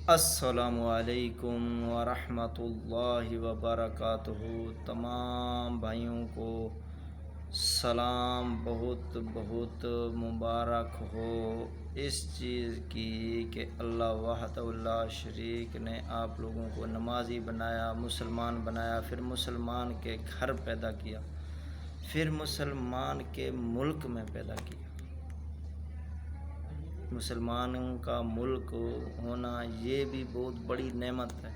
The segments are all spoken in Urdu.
السلام علیکم ورحمۃ اللہ وبرکاتہ۔ تمام بھائیوں کو سلام، بہت بہت مبارک ہو اس چیز کی کہ اللہ وحدہ لا شریک نے آپ لوگوں کو نمازی بنایا، مسلمان بنایا، پھر مسلمان کے گھر پیدا کیا، پھر مسلمان کے ملک میں پیدا کیا۔ مسلمانوں کا ملک ہونا یہ بھی بہت بڑی نعمت ہے۔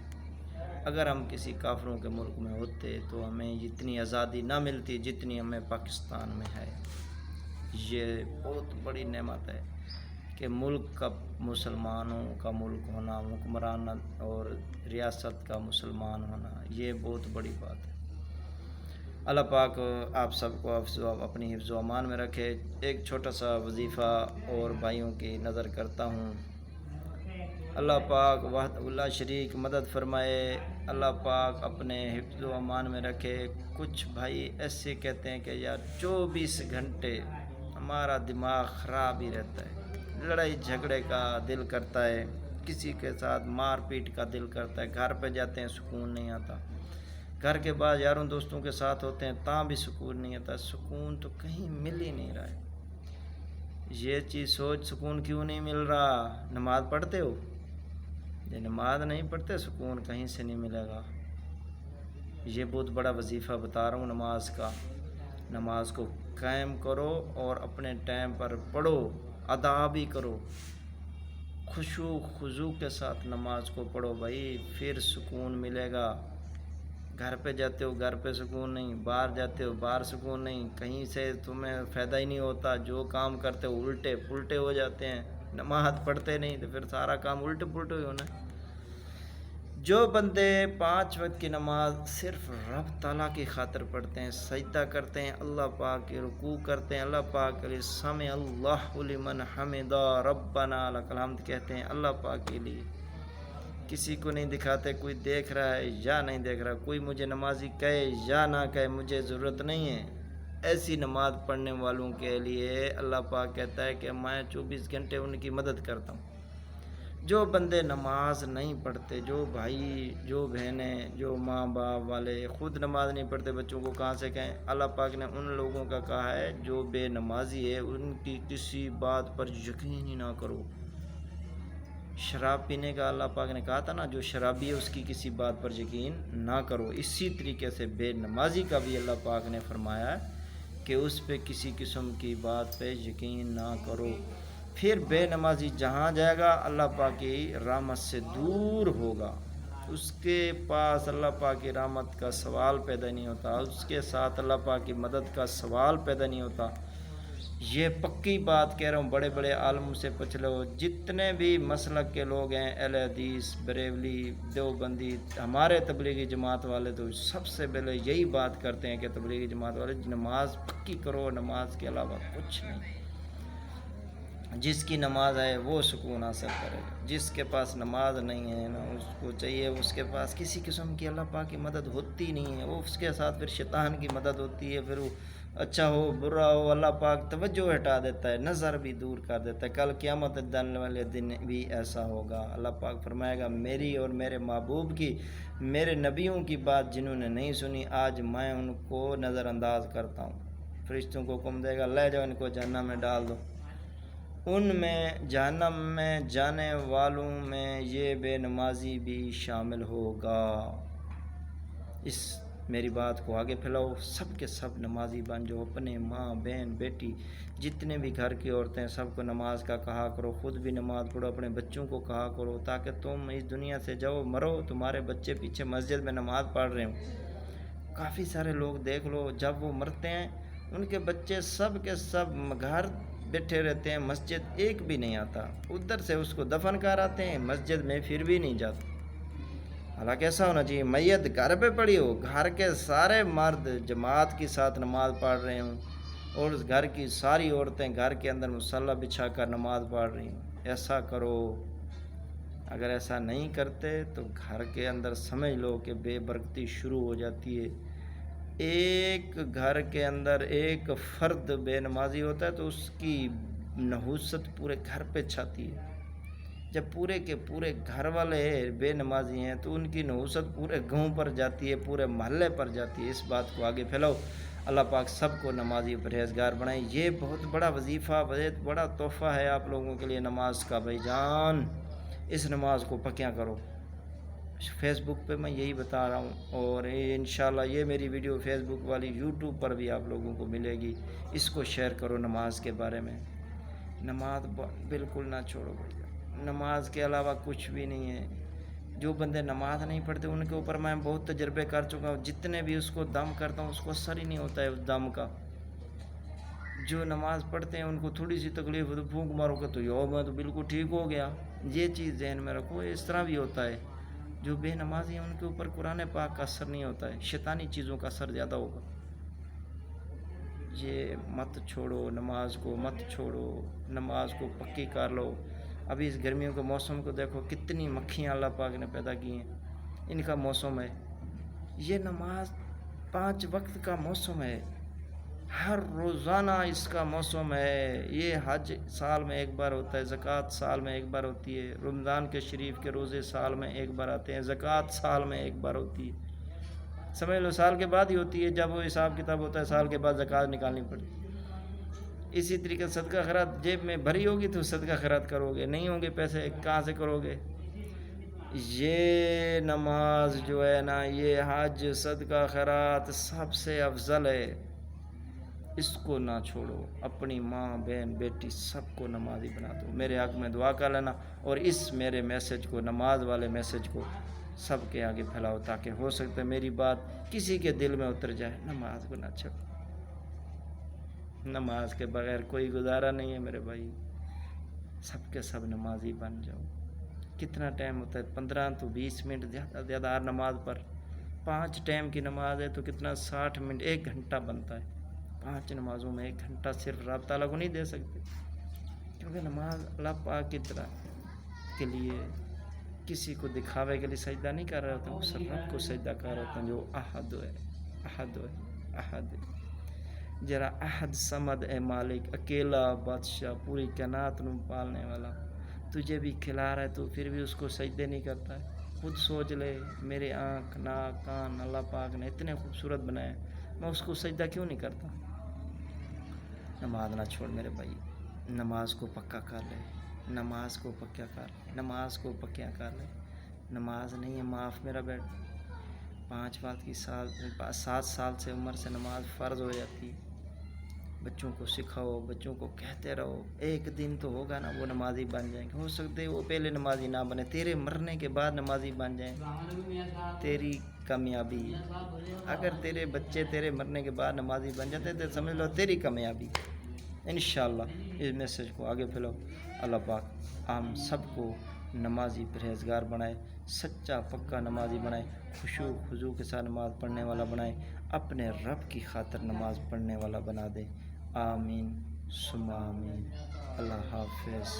اگر ہم کسی کافروں کے ملک میں ہوتے تو ہمیں اتنی آزادی نہ ملتی جتنی ہمیں پاکستان میں ہے۔ یہ بہت بڑی نعمت ہے کہ ملک کا مسلمانوں کا ملک ہونا، حکمران اور ریاست کا مسلمان ہونا، یہ بہت بڑی بات ہے۔ اللہ پاک آپ سب کو اپنی حفظ و امان میں رکھے۔ ایک چھوٹا سا وظیفہ اور بھائیوں کی نظر کرتا ہوں۔ اللہ پاک وحدہ لا شریک مدد فرمائے، اللہ پاک اپنے حفظ و امان میں رکھے۔ کچھ بھائی ایسے کہتے ہیں کہ یار 24 گھنٹے ہمارا دماغ خراب ہی رہتا ہے، لڑائی جھگڑے کا دل کرتا ہے، کسی کے ساتھ مار پیٹ کا دل کرتا ہے، گھر پہ جاتے ہیں سکون نہیں آتا، گھر کے بعد یاروں دوستوں کے ساتھ ہوتے ہیں تاں بھی سکون نہیں آتا۔ سکون تو کہیں مل ہی نہیں رہا ہے۔ یہ چیز سوچ، سکون کیوں نہیں مل رہا؟ نماز پڑھتے ہو؟ یہ نماز نہیں پڑھتے سکون کہیں سے نہیں ملے گا۔ یہ بہت بڑا وظیفہ بتا رہا ہوں نماز کا۔ نماز کو قائم کرو اور اپنے ٹائم پر پڑھو، ادا بھی کرو، خشوع خضوع کے ساتھ نماز کو پڑھو بھائی، پھر سکون ملے گا۔ گھر پہ جاتے ہو گھر پہ سکون نہیں، باہر جاتے ہو باہر سکون نہیں، کہیں سے تمہیں فائدہ ہی نہیں ہوتا، جو کام کرتے ہو الٹے پلٹے ہو جاتے ہیں۔ نماز پڑھتے نہیں تو پھر سارا کام الٹے پلٹے ہی ہونا ہے۔ جو بندے 5 وقت کی نماز صرف رب تعالیٰ کی خاطر پڑھتے ہیں، سجدہ کرتے ہیں، اللہ پاک کی رکوع کرتے ہیں، اللہ پاک کے لیے سمع اللہ لمن حمدہ ربنا لک الحمد کہتے ہیں، اللہ پاک کے لیے کسی کو نہیں دکھاتے، کوئی دیکھ رہا ہے یا نہیں دیکھ رہا، کوئی مجھے نمازی کہے یا نہ کہے، مجھے ضرورت نہیں ہے۔ ایسی نماز پڑھنے والوں کے لیے اللہ پاک کہتا ہے کہ میں 24 گھنٹے ان کی مدد کرتا ہوں۔ جو بندے نماز نہیں پڑھتے، جو بھائی، جو بہنیں، جو ماں باپ والے خود نماز نہیں پڑھتے، بچوں کو کہاں سے کہیں؟ اللہ پاک نے ان لوگوں کا کہا ہے جو بے نمازی ہے ان کی کسی بات پر یقین ہی نہ کرو۔ شراب پینے کا اللہ پاک نے کہا تھا نا، جو شرابی ہے اس کی کسی بات پر یقین نہ کرو۔ اسی طریقے سے بے نمازی کا بھی اللہ پاک نے فرمایا کہ اس پہ کسی قسم کی بات پہ یقین نہ کرو۔ پھر بے نمازی جہاں جائے گا اللہ پاک کی رحمت سے دور ہوگا، اس کے پاس اللہ پاک کی رحمت کا سوال پیدا نہیں ہوتا، اس کے ساتھ اللہ پاک کی مدد کا سوال پیدا نہیں ہوتا۔ یہ پکی بات کہہ رہا ہوں، بڑے بڑے عالم سے پوچھ لو، جتنے بھی مسلک کے لوگ ہیں، اہل حدیث، بریلوی، دیوبندی، ہمارے تبلیغی جماعت والے تو سب سے پہلے یہی بات کرتے ہیں کہ تبلیغی جماعت والے نماز پکی کرو، نماز کے علاوہ کچھ نہیں۔ جس کی نماز ہے وہ سکون حاصل کرے گا، جس کے پاس نماز نہیں ہے نا، اس کو چاہیے، اس کے پاس کسی قسم کی اللہ پاک کی مدد ہوتی نہیں ہے، وہ اس کے ساتھ پھر شیطان کی مدد ہوتی ہے، پھر وہ اچھا ہو برا ہو اللہ پاک توجہ ہٹا دیتا ہے، نظر بھی دور کر دیتا ہے۔ کل قیامت دن والے دن بھی ایسا ہوگا، اللہ پاک فرمائے گا میری اور میرے محبوب کی، میرے نبیوں کی بات جنہوں نے نہیں سنی، آج میں ان کو نظر انداز کرتا ہوں۔ فرشتوں کو حکم دے گا لے جاؤ ان کو جہنم میں ڈال دو۔ ان میں جہنم میں جانے والوں میں یہ بے نمازی بھی شامل ہوگا۔ اس میری بات کو آگے پھیلاؤ، سب کے سب نمازی بن جاؤ، اپنے ماں بہن بیٹی جتنے بھی گھر کی عورتیں سب کو نماز کا کہا کرو، خود بھی نماز پڑھو، اپنے بچوں کو کہا کرو، تاکہ تم اس دنیا سے جاؤ مرو تمہارے بچے پیچھے مسجد میں نماز پڑھ رہے ہوں۔ کافی سارے لوگ دیکھ لو جب وہ مرتے ہیں ان کے بچے سب کے سب گھر بیٹھے رہتے ہیں، مسجد ایک بھی نہیں آتا، ادھر سے اس کو دفن کر آتے ہیں، مسجد میں پھر بھی نہیں جاتے۔ حالانکہ ایسا ہونا چاہیے میت گھر پہ پڑی ہو، گھر کے سارے مرد جماعت کے ساتھ نماز پڑھ رہے ہوں اور اس گھر کی ساری عورتیں گھر کے اندر مصلی بچھا کر نماز پڑھ رہی ہوں۔ ایسا کرو، اگر ایسا نہیں کرتے تو گھر کے اندر سمجھ لو کہ بے برکتی شروع ہو جاتی ہے۔ ایک گھر کے اندر ایک فرد بے نمازی ہوتا ہے تو اس کی نحوست پورے گھر پہ چھاتی ہے۔ جب پورے کے پورے گھر والے بے نمازی ہیں تو ان کی نحوست پورے گاؤں پر جاتی ہے، پورے محلے پر جاتی ہے۔ اس بات کو آگے پھیلاؤ۔ اللہ پاک سب کو نمازی پرہیزگار بنائے۔ یہ بہت بڑا وظیفہ، بہت بڑا تحفہ ہے آپ لوگوں کے لیے نماز کا بھائی جان۔ اس نماز کو پکیا کرو۔ فیس بک پہ میں یہی بتا رہا ہوں، اور انشاءاللہ یہ میری ویڈیو فیس بک والی یوٹیوب پر بھی آپ لوگوں کو ملے گی۔ اس کو شیئر کرو نماز کے بارے میں۔ نماز بالکل نہ چھوڑو بھائی جان۔ نماز کے علاوہ کچھ بھی نہیں ہے۔ جو بندے نماز نہیں پڑھتے ان کے اوپر میں بہت تجربے کر چکا ہوں، جتنے بھی اس کو دم کرتا ہوں اس کو اثر ہی نہیں ہوتا ہے اس دم کا۔ جو نماز پڑھتے ہیں ان کو تھوڑی سی تکلیف ہو تو پھونک مارو کہ تو یو میں تو بالکل ٹھیک ہو گیا۔ یہ چیز ذہن میں رکھو، اس طرح بھی ہوتا ہے۔ جو بے نمازی ہیں ان کے اوپر قرآن پاک کا اثر نہیں ہوتا ہے، شیطانی چیزوں کا اثر زیادہ ہوگا۔ یہ مت چھوڑو، نماز کو مت چھوڑو، نماز کو پکی کر لو۔ ابھی اس گرمیوں کے موسم کو دیکھو، کتنی مکھیاں اللہ پاک نے پیدا کی ہیں، ان کا موسم ہے۔ یہ نماز 5 وقت کا موسم ہے، ہر روزانہ اس کا موسم ہے۔ یہ حج سال میں ایک بار ہوتا ہے، زکوٰۃ سال میں ایک بار ہوتی ہے، رمضان کے شریف کے روزے سال میں ایک بار آتے ہیں، زکوٰۃ سال میں ایک بار ہوتی ہے۔ سمجھ لو سال کے بعد ہی ہوتی ہے، جب وہ حساب کتاب ہوتا ہے سال کے بعد زکوٰۃ نکالنی پڑتی ہے۔ اسی طریقے سے صدقہ خیرات جیب میں بھری ہوگی تو صدقہ خیرات کرو گے، نہیں ہوں گے پیسے کہاں سے کرو گے؟ یہ نماز جو ہے نا، یہ حج صدقہ خیرات سب سے افضل ہے۔ اس کو نہ چھوڑو، اپنی ماں بہن بیٹی سب کو نمازی بنا دو۔ میرے حق میں دعا کر لینا، اور اس میرے میسج کو، نماز والے میسج کو سب کے آگے پھیلاؤ، تاکہ ہو سکتا ہے میری بات کسی کے دل میں اتر جائے۔ نماز کو نہ چھوڑو، نماز کے بغیر کوئی گزارا نہیں ہے میرے بھائی۔ سب کے سب نمازی بن جاؤ۔ کتنا ٹائم ہوتا ہے؟ 15 تو 20 منٹ زیادہ زیادہ ہر نماز پر۔ 5 ٹائم کی نماز ہے تو کتنا 60 منٹ، 1 گھنٹہ بنتا ہے۔ 5 نمازوں میں 1 گھنٹہ صرف رب تعالیٰ کو نہیں دے سکتے، کیونکہ نماز اللہ پاک کی طرح کے لیے کسی کو دکھاوے کے لیے سجدہ نہیں کر رہے ہوتے ہیں، اس رب کو سجدہ کر رہے ہوتے ہیں جو احد ہے، احد ہے، احد ہے۔ جرا احد سمد اے مالک، اکیلا بادشاہ، پوری کائنات نو پالنے والا، تجھے بھی کھلا رہا ہے تو پھر بھی اس کو سجدے نہیں کرتا ہے۔ خود سوچ لے، میرے آنکھ ناک کان اللہ پاک نے اتنے خوبصورت بنائے، میں اس کو سجدہ کیوں نہیں کرتا؟ نماز نہ چھوڑ میرے بھائی، نماز کو پکا کر لے، نماز کو پکا کر لے، نماز کو پکیا کر لے۔ نماز نہیں ہے معاف میرا بیٹا۔ 5 وقت کی 7 سال سے عمر سے نماز فرض ہو جاتی ہے۔ بچوں کو سکھاؤ، بچوں کو کہتے رہو، ایک دن تو ہوگا نا وہ نمازی بن جائیں گے۔ ہو سکتے وہ پہلے نمازی نہ بنے، تیرے مرنے کے بعد نمازی بن جائیں، تیری کامیابی ہے۔ اگر تیرے بچے تیرے مرنے کے بعد نمازی بن جاتے تو سمجھ لو تیری کامیابی۔ انشاءاللہ اس میسج کو آگے پھیلاؤ۔ اللہ پاک ہم سب کو نمازی پرہیزگار بنائے، سچا پکا نمازی بنائے، خشوع خضوع کے ساتھ نماز پڑھنے والا بنائے، اپنے رب کی خاطر نماز پڑھنے والا بنا دے۔ آمین ثم آمین۔ اللہ حافظ۔